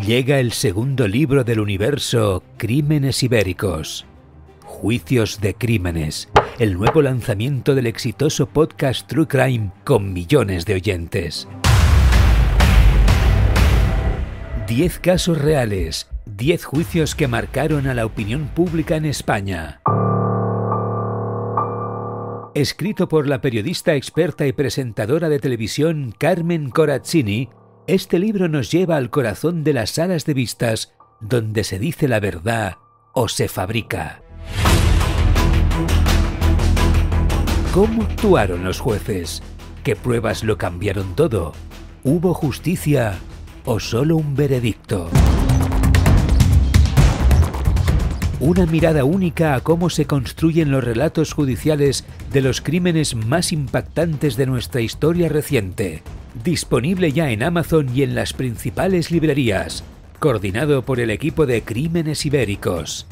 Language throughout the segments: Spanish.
Llega el segundo libro del universo Crímenes Ibéricos. Juicios de Crímenes, el nuevo lanzamiento del exitoso podcast True Crime con millones de oyentes. 10 casos reales, 10 juicios que marcaron a la opinión pública en España. Escrito por la periodista experta y presentadora de televisión Carmen Corazzini, este libro nos lleva al corazón de las salas de vistas, donde se dice la verdad o se fabrica. ¿Cómo actuaron los jueces? ¿Qué pruebas lo cambiaron todo? ¿Hubo justicia o solo un veredicto? Una mirada única a cómo se construyen los relatos judiciales de los crímenes más impactantes de nuestra historia reciente. Disponible ya en Amazon y en las principales librerías. Coordinado por el equipo de Crímenes Ibéricos.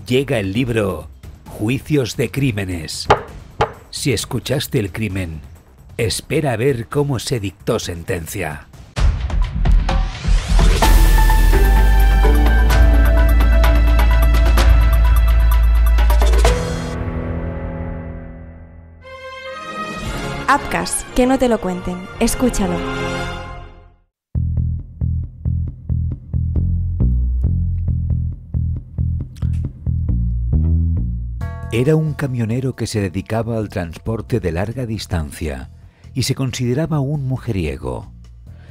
Llega el libro Juicios de Crímenes. Si escuchaste el crimen, espera a ver cómo se dictó sentencia. Apcas, que no te lo cuenten. Escúchalo. Era un camionero que se dedicaba al transporte de larga distancia y se consideraba un mujeriego.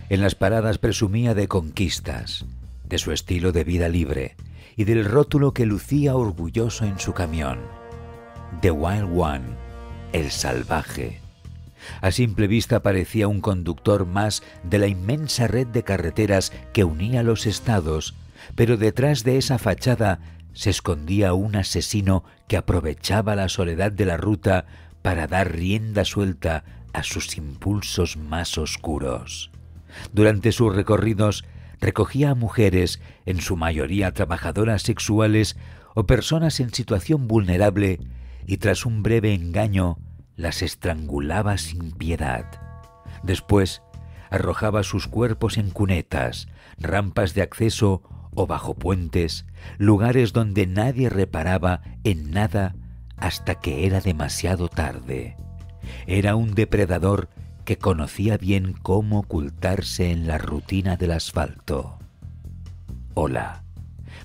En las paradas presumía de conquistas, de su estilo de vida libre y del rótulo que lucía orgulloso en su camión. The Wild One, el salvaje. A simple vista parecía un conductor más de la inmensa red de carreteras que unía los estados, pero detrás de esa fachada se escondía un asesino que aprovechaba la soledad de la ruta para dar rienda suelta a sus impulsos más oscuros. Durante sus recorridos recogía a mujeres, en su mayoría trabajadoras sexuales o personas en situación vulnerable, y tras un breve engaño las estrangulaba sin piedad. Después arrojaba sus cuerpos en cunetas, rampas de acceso o bajo puentes, lugares donde nadie reparaba en nada hasta que era demasiado tarde. Era un depredador que conocía bien cómo ocultarse en la rutina del asfalto. Hola,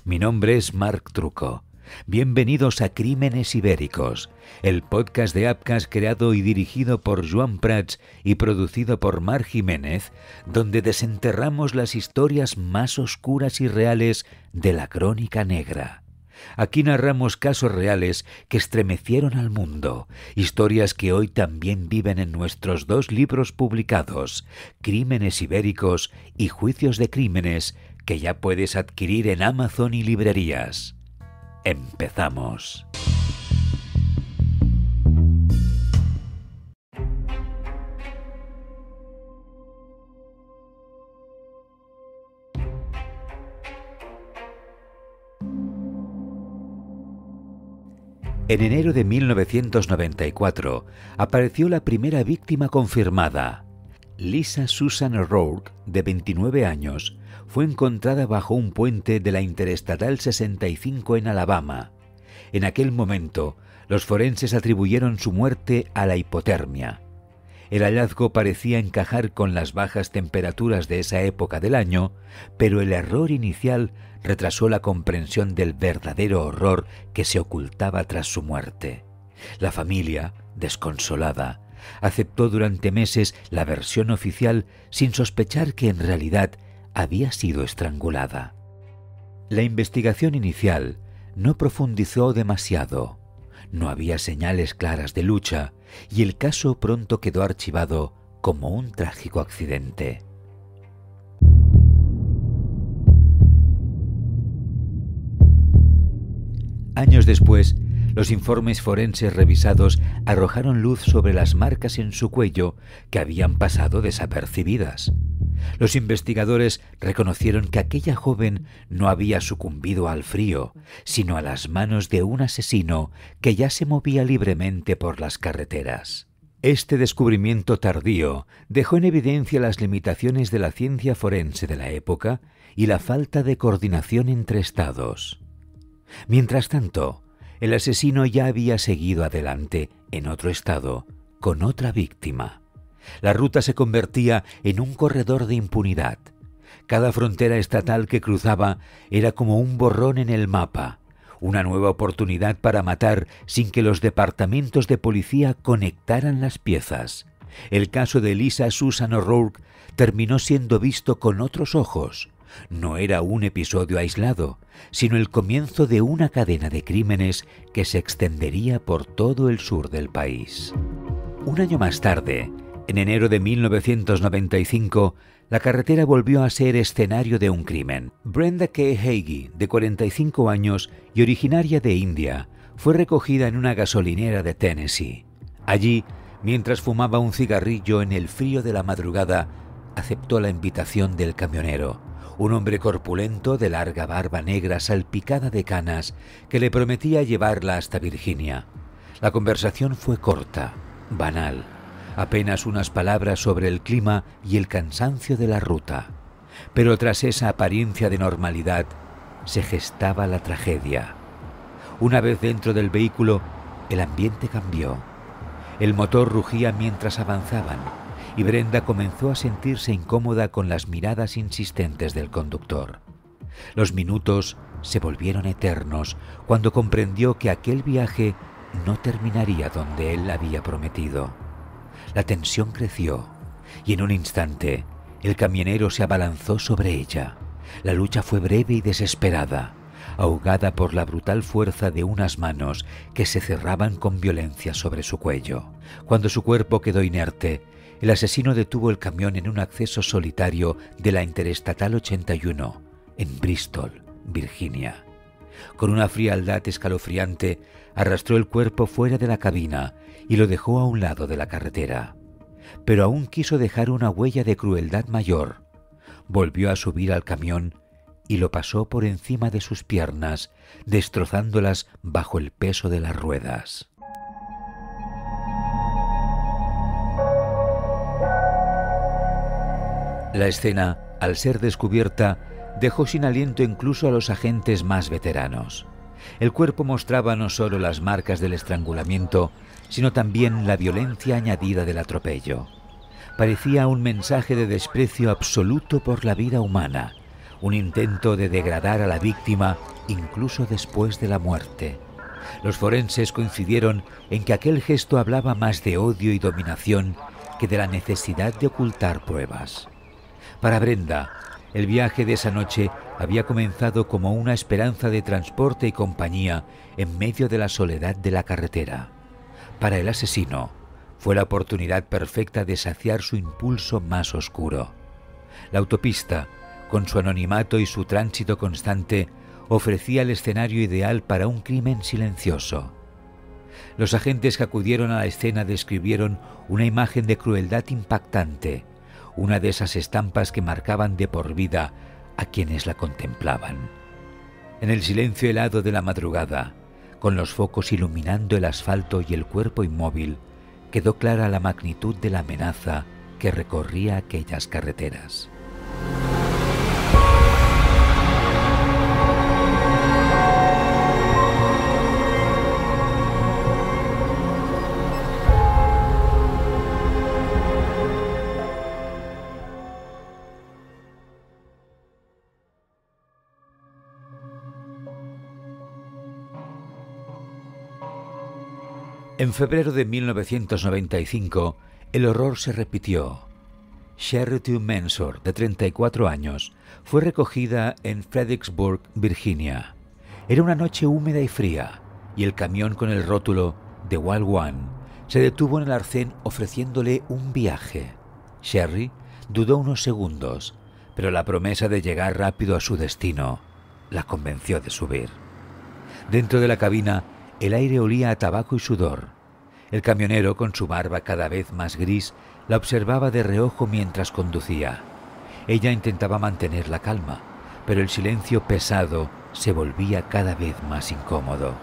mi nombre es Marc Trucco. Bienvenidos a Crímenes Ibéricos, el podcast de Apcas creado y dirigido por Joan Prats y producido por Marc Jiménez, donde desenterramos las historias más oscuras y reales de la crónica negra. Aquí narramos casos reales que estremecieron al mundo, historias que hoy también viven en nuestros 2 libros publicados, Crímenes Ibéricos y Juicios de Crímenes, que ya puedes adquirir en Amazon y librerías. Empezamos. En enero de 1994 apareció la primera víctima confirmada. Lisa Susan O'Rourke, de 29 años, fue encontrada bajo un puente de la Interestatal 65 en Alabama. En aquel momento, los forenses atribuyeron su muerte a la hipotermia. El hallazgo parecía encajar con las bajas temperaturas de esa época del año, pero el error inicial retrasó la comprensión del verdadero horror que se ocultaba tras su muerte. La familia, desconsolada, aceptó durante meses la versión oficial sin sospechar que en realidad había sido estrangulada. La investigación inicial no profundizó demasiado. No había señales claras de lucha y el caso pronto quedó archivado como un trágico accidente. Años después, los informes forenses revisados arrojaron luz sobre las marcas en su cuello que habían pasado desapercibidas. Los investigadores reconocieron que aquella joven no había sucumbido al frío, sino a las manos de un asesino que ya se movía libremente por las carreteras. Este descubrimiento tardío dejó en evidencia las limitaciones de la ciencia forense de la época y la falta de coordinación entre estados. Mientras tanto, el asesino ya había seguido adelante en otro estado, con otra víctima. La ruta se convertía en un corredor de impunidad. Cada frontera estatal que cruzaba era como un borrón en el mapa, una nueva oportunidad para matar sin que los departamentos de policía conectaran las piezas. El caso de Lisa Susan O'Rourke terminó siendo visto con otros ojos. No era un episodio aislado, sino el comienzo de una cadena de crímenes que se extendería por todo el sur del país. Un año más tarde, en enero de 1995, la carretera volvió a ser escenario de un crimen. Brenda K. Hagee, de 45 años y originaria de India, fue recogida en una gasolinera de Tennessee. Allí, mientras fumaba un cigarrillo en el frío de la madrugada, aceptó la invitación del camionero, un hombre corpulento de larga barba negra salpicada de canas que le prometía llevarla hasta Virginia. La conversación fue corta, banal. Apenas unas palabras sobre el clima y el cansancio de la ruta. Pero tras esa apariencia de normalidad, se gestaba la tragedia. Una vez dentro del vehículo, el ambiente cambió. El motor rugía mientras avanzaban, y Brenda comenzó a sentirse incómoda con las miradas insistentes del conductor. Los minutos se volvieron eternos cuando comprendió que aquel viaje no terminaría donde él había prometido. La tensión creció y en un instante el camionero se abalanzó sobre ella. La lucha fue breve y desesperada, ahogada por la brutal fuerza de unas manos que se cerraban con violencia sobre su cuello. Cuando su cuerpo quedó inerte, el asesino detuvo el camión en un acceso solitario de la Interestatal 81, en Bristol, Virginia. Con una frialdad escalofriante, arrastró el cuerpo fuera de la cabina y lo dejó a un lado de la carretera. Pero aún quiso dejar una huella de crueldad mayor. Volvió a subir al camión y lo pasó por encima de sus piernas, destrozándolas bajo el peso de las ruedas. La escena, al ser descubierta, dejó sin aliento incluso a los agentes más veteranos. El cuerpo mostraba no solo las marcas del estrangulamiento, sino también la violencia añadida del atropello. Parecía un mensaje de desprecio absoluto por la vida humana, un intento de degradar a la víctima incluso después de la muerte. Los forenses coincidieron en que aquel gesto hablaba más de odio y dominación que de la necesidad de ocultar pruebas. Para Brenda, el viaje de esa noche había comenzado como una esperanza de transporte y compañía en medio de la soledad de la carretera. Para el asesino, fue la oportunidad perfecta de saciar su impulso más oscuro. La autopista, con su anonimato y su tránsito constante, ofrecía el escenario ideal para un crimen silencioso. Los agentes que acudieron a la escena describieron una imagen de crueldad impactante, una de esas estampas que marcaban de por vida a quienes la contemplaban. En el silencio helado de la madrugada, con los focos iluminando el asfalto y el cuerpo inmóvil, quedó clara la magnitud de la amenaza que recorría aquellas carreteras. En febrero de 1995, el horror se repitió. Charity Mensor, de 34 años, fue recogida en Fredericksburg, Virginia. Era una noche húmeda y fría, y el camión con el rótulo The Wild One se detuvo en el arcén ofreciéndole un viaje. Sherry dudó unos segundos, pero la promesa de llegar rápido a su destino la convenció de subir. Dentro de la cabina, el aire olía a tabaco y sudor. El camionero, con su barba cada vez más gris, la observaba de reojo mientras conducía. Ella intentaba mantener la calma, pero el silencio pesado se volvía cada vez más incómodo.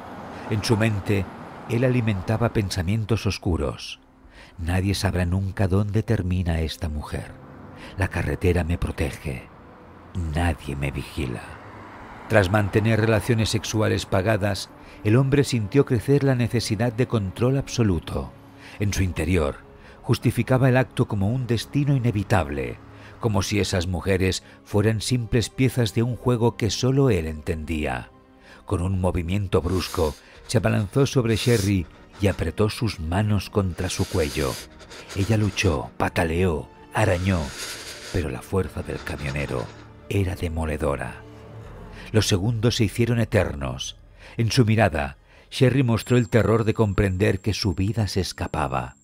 En su mente, él alimentaba pensamientos oscuros. Nadie sabrá nunca dónde termina esta mujer. La carretera me protege. Nadie me vigila. Tras mantener relaciones sexuales pagadas, el hombre sintió crecer la necesidad de control absoluto. En su interior, justificaba el acto como un destino inevitable, como si esas mujeres fueran simples piezas de un juego que solo él entendía. Con un movimiento brusco, se abalanzó sobre Sherry y apretó sus manos contra su cuello. Ella luchó, pataleó, arañó, pero la fuerza del camionero era demoledora. Los segundos se hicieron eternos. En su mirada, Sherry mostró el terror de comprender que su vida se escapaba.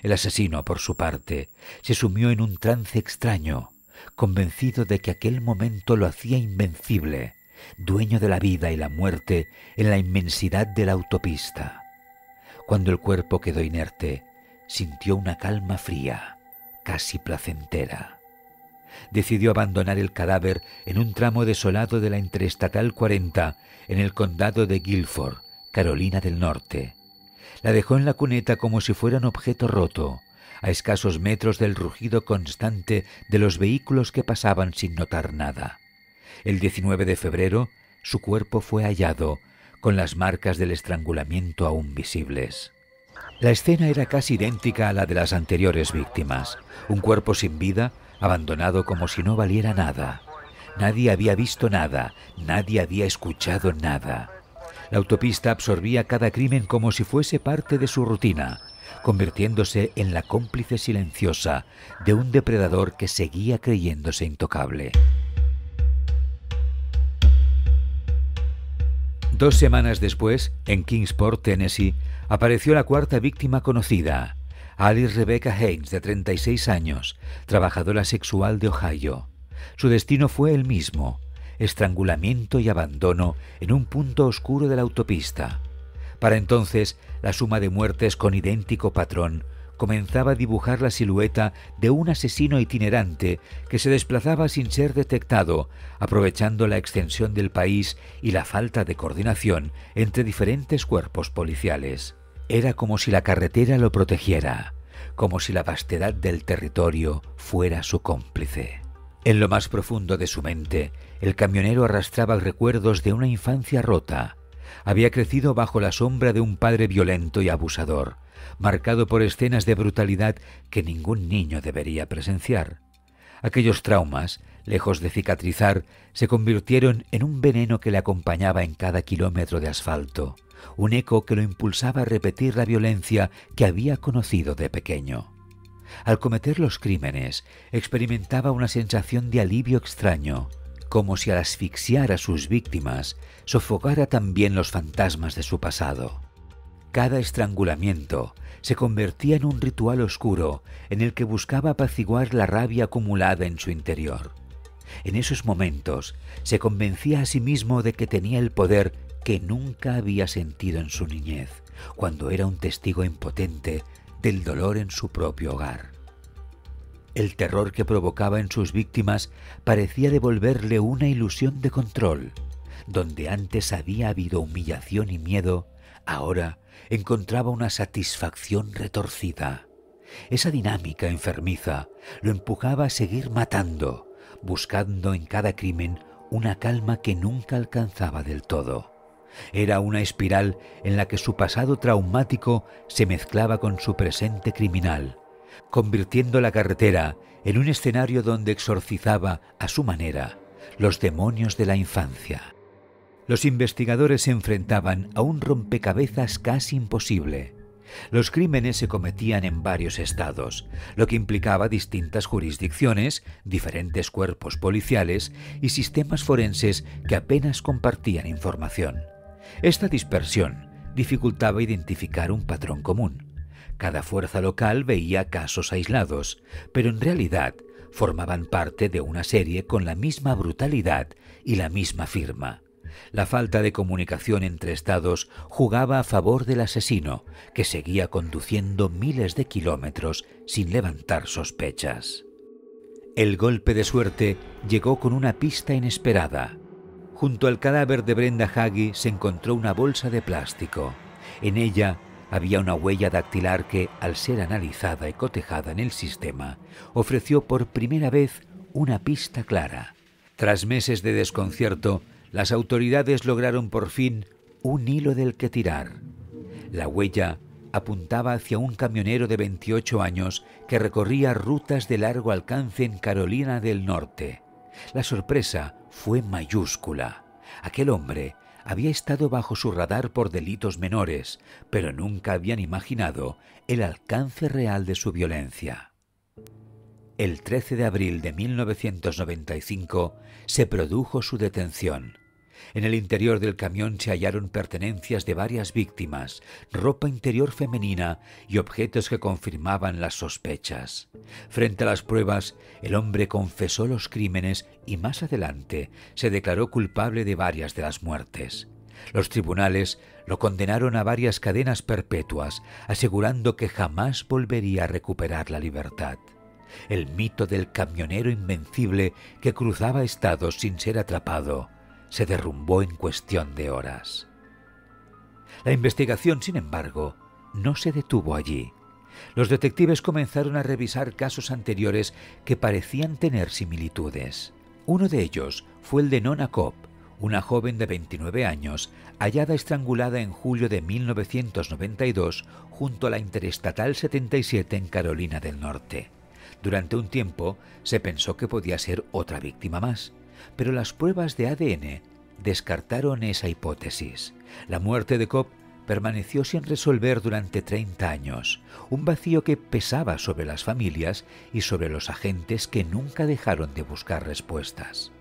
El asesino, por su parte, se sumió en un trance extraño, convencido de que aquel momento lo hacía invencible, dueño de la vida y la muerte en la inmensidad de la autopista. Cuando el cuerpo quedó inerte, sintió una calma fría, casi placentera. Decidió abandonar el cadáver en un tramo desolado de la Interestatal 40 en el condado de Guilford, Carolina del Norte. La dejó en la cuneta como si fuera un objeto roto, a escasos metros del rugido constante de los vehículos que pasaban sin notar nada. El 19 de febrero, su cuerpo fue hallado, con las marcas del estrangulamiento aún visibles. La escena era casi idéntica a la de las anteriores víctimas. Un cuerpo sin vida, abandonado como si no valiera nada. Nadie había visto nada, nadie había escuchado nada. La autopista absorbía cada crimen como si fuese parte de su rutina, convirtiéndose en la cómplice silenciosa de un depredador que seguía creyéndose intocable. 2 semanas después, en Kingsport, Tennessee, apareció la cuarta víctima conocida, Alice Rebecca Haynes, de 36 años, trabajadora sexual de Ohio. Su destino fue el mismo: estrangulamiento y abandono en un punto oscuro de la autopista. Para entonces, la suma de muertes con idéntico patrón comenzaba a dibujar la silueta de un asesino itinerante que se desplazaba sin ser detectado, aprovechando la extensión del país y la falta de coordinación entre diferentes cuerpos policiales. Era como si la carretera lo protegiera, como si la vastedad del territorio fuera su cómplice. En lo más profundo de su mente, el camionero arrastraba recuerdos de una infancia rota. Había crecido bajo la sombra de un padre violento y abusador, marcado por escenas de brutalidad que ningún niño debería presenciar. Aquellos traumas, lejos de cicatrizar, se convirtieron en un veneno que le acompañaba en cada kilómetro de asfalto, un eco que lo impulsaba a repetir la violencia que había conocido de pequeño. Al cometer los crímenes, experimentaba una sensación de alivio extraño, como si al asfixiar a sus víctimas, sofocara también los fantasmas de su pasado. Cada estrangulamiento se convertía en un ritual oscuro en el que buscaba apaciguar la rabia acumulada en su interior. En esos momentos se convencía a sí mismo de que tenía el poder que nunca había sentido en su niñez, cuando era un testigo impotente del dolor en su propio hogar. El terror que provocaba en sus víctimas parecía devolverle una ilusión de control. Donde antes había habido humillación y miedo, ahora encontraba una satisfacción retorcida. Esa dinámica enfermiza lo empujaba a seguir matando, buscando en cada crimen una calma que nunca alcanzaba del todo. Era una espiral en la que su pasado traumático se mezclaba con su presente criminal, convirtiendo la carretera en un escenario donde exorcizaba, a su manera, los demonios de la infancia. Los investigadores se enfrentaban a un rompecabezas casi imposible. Los crímenes se cometían en varios estados, lo que implicaba distintas jurisdicciones, diferentes cuerpos policiales y sistemas forenses que apenas compartían información. Esta dispersión dificultaba identificar un patrón común. Cada fuerza local veía casos aislados, pero en realidad formaban parte de una serie con la misma brutalidad y la misma firma. La falta de comunicación entre estados jugaba a favor del asesino, que seguía conduciendo miles de kilómetros sin levantar sospechas. El golpe de suerte llegó con una pista inesperada. Junto al cadáver de Brenda Hagee se encontró una bolsa de plástico. En ella Había una huella dactilar que, al ser analizada y cotejada en el sistema, ofreció por primera vez una pista clara. Tras meses de desconcierto, las autoridades lograron por fin un hilo del que tirar. La huella apuntaba hacia un camionero de 28 años que recorría rutas de largo alcance en Carolina del Norte. La sorpresa fue mayúscula. Aquel hombre había estado bajo su radar por delitos menores, pero nunca habían imaginado el alcance real de su violencia. El 13 de abril de 1995 se produjo su detención. En el interior del camión se hallaron pertenencias de varias víctimas, ropa interior femenina y objetos que confirmaban las sospechas. Frente a las pruebas, el hombre confesó los crímenes y más adelante se declaró culpable de varias de las muertes. Los tribunales lo condenaron a varias cadenas perpetuas, asegurando que jamás volvería a recuperar la libertad. El mito del camionero invencible que cruzaba estados sin ser atrapado se derrumbó en cuestión de horas. La investigación, sin embargo, no se detuvo allí. Los detectives comenzaron a revisar casos anteriores que parecían tener similitudes. Uno de ellos fue el de Nona Cobb, una joven de 29 años, hallada estrangulada en julio de 1992 junto a la Interestatal 77 en Carolina del Norte. Durante un tiempo se pensó que podía ser otra víctima más, pero las pruebas de ADN descartaron esa hipótesis. La muerte de Cobb permaneció sin resolver durante 30 años, un vacío que pesaba sobre las familias y sobre los agentes que nunca dejaron de buscar respuestas.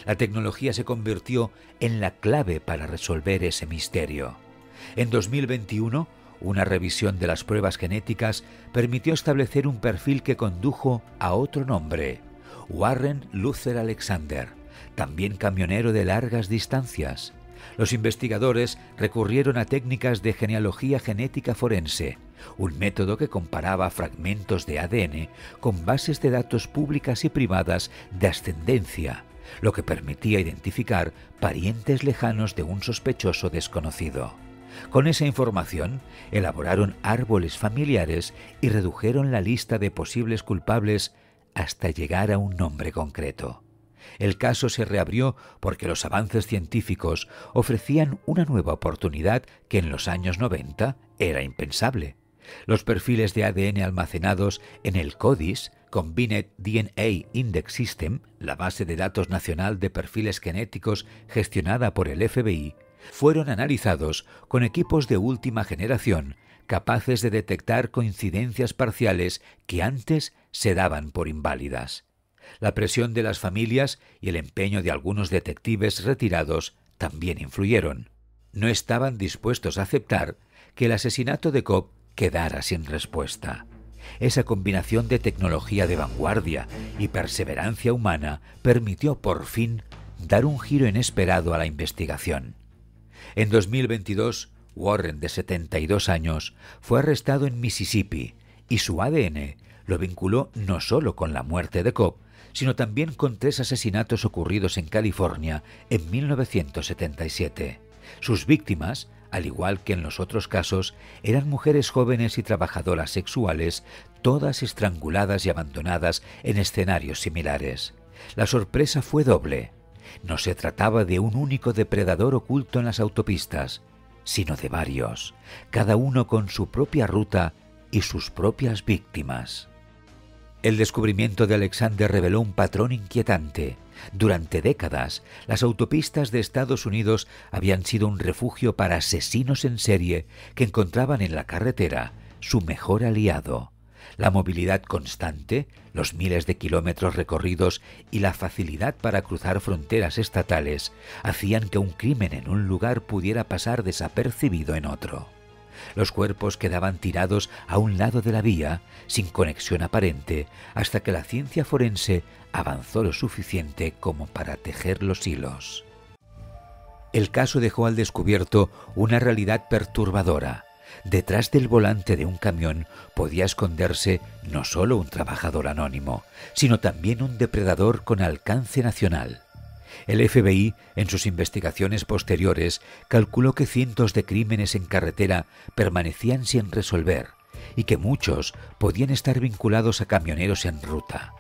La tecnología se convirtió en la clave para resolver ese misterio. En 2021, una revisión de las pruebas genéticas permitió establecer un perfil que condujo a otro nombre: Warren Luther Alexander, también camionero de largas distancias. Los investigadores recurrieron a técnicas de genealogía genética forense, un método que comparaba fragmentos de ADN con bases de datos públicas y privadas de ascendencia, lo que permitía identificar parientes lejanos de un sospechoso desconocido. Con esa información, elaboraron árboles familiares y redujeron la lista de posibles culpables hasta llegar a un nombre concreto. El caso se reabrió porque los avances científicos ofrecían una nueva oportunidad que en los años 90 era impensable. Los perfiles de ADN almacenados en el CODIS, Combined DNA Index System, la base de datos nacional de perfiles genéticos gestionada por el FBI, fueron analizados con equipos de última generación capaces de detectar coincidencias parciales que antes se daban por inválidas. La presión de las familias y el empeño de algunos detectives retirados también influyeron. No estaban dispuestos a aceptar que el asesinato de Cobb quedara sin respuesta. Esa combinación de tecnología de vanguardia y perseverancia humana permitió por fin dar un giro inesperado a la investigación. En 2022, Warren, de 72 años, fue arrestado en Mississippi y su ADN lo vinculó no solo con la muerte de Cobb, sino también con 3 asesinatos ocurridos en California en 1977. Sus víctimas, al igual que en los otros casos, eran mujeres jóvenes y trabajadoras sexuales, todas estranguladas y abandonadas en escenarios similares. La sorpresa fue doble. No se trataba de un único depredador oculto en las autopistas, sino de varios, cada uno con su propia ruta y sus propias víctimas. El descubrimiento de Alexander reveló un patrón inquietante. Durante décadas, las autopistas de Estados Unidos habían sido un refugio para asesinos en serie que encontraban en la carretera su mejor aliado. La movilidad constante, los miles de kilómetros recorridos y la facilidad para cruzar fronteras estatales hacían que un crimen en un lugar pudiera pasar desapercibido en otro. Los cuerpos quedaban tirados a un lado de la vía, sin conexión aparente, hasta que la ciencia forense avanzó lo suficiente como para tejer los hilos. El caso dejó al descubierto una realidad perturbadora. Detrás del volante de un camión podía esconderse no solo un trabajador anónimo, sino también un depredador con alcance nacional. El FBI, en sus investigaciones posteriores, calculó que cientos de crímenes en carretera permanecían sin resolver y que muchos podían estar vinculados a camioneros en ruta.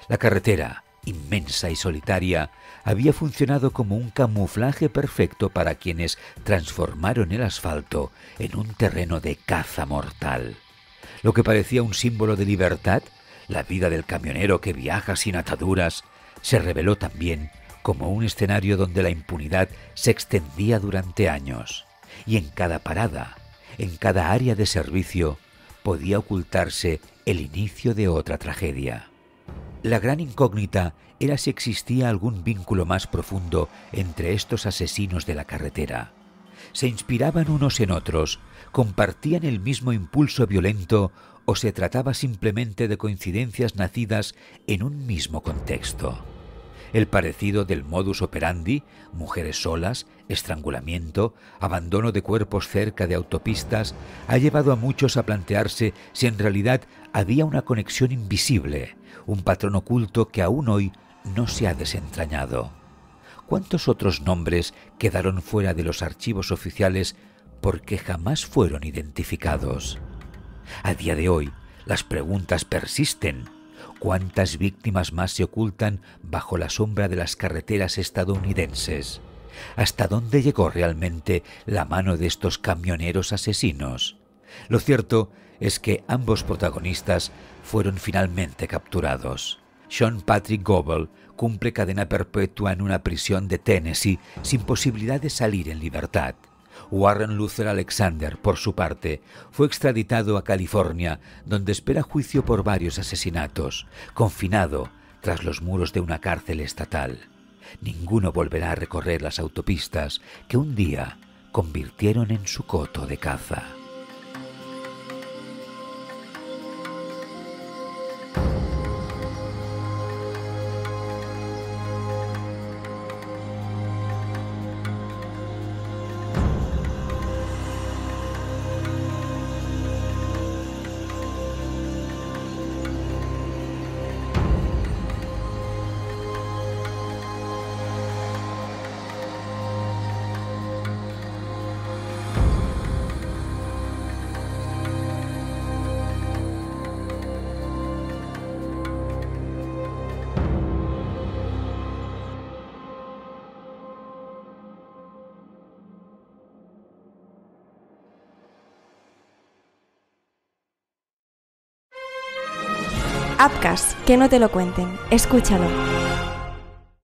La carretera, inmensa y solitaria, había funcionado como un camuflaje perfecto para quienes transformaron el asfalto en un terreno de caza mortal. Lo que parecía un símbolo de libertad, la vida del camionero que viaja sin ataduras, se reveló también como un escenario donde la impunidad se extendía durante años, y en cada parada, en cada área de servicio, podía ocultarse el inicio de otra tragedia. La gran incógnita era si existía algún vínculo más profundo entre estos asesinos de la carretera. ¿Se inspiraban unos en otros? ¿Compartían el mismo impulso violento o se trataba simplemente de coincidencias nacidas en un mismo contexto? El parecido del modus operandi, mujeres solas, estrangulamiento, abandono de cuerpos cerca de autopistas, ha llevado a muchos a plantearse si en realidad había una conexión invisible, un patrón oculto que aún hoy no se ha desentrañado. ¿Cuántos otros nombres quedaron fuera de los archivos oficiales porque jamás fueron identificados? A día de hoy, las preguntas persisten. ¿Cuántas víctimas más se ocultan bajo la sombra de las carreteras estadounidenses? ¿Hasta dónde llegó realmente la mano de estos camioneros asesinos? Lo cierto es que ambos protagonistas fueron finalmente capturados. Sean Patrick Goebel cumple cadena perpetua en una prisión de Tennessee sin posibilidad de salir en libertad. Warren Luther Alexander, por su parte, fue extraditado a California, donde espera juicio por varios asesinatos, confinado tras los muros de una cárcel estatal. Ninguno volverá a recorrer las autopistas que un día convirtieron en su coto de caza. Upcast, que no te lo cuenten. Escúchalo.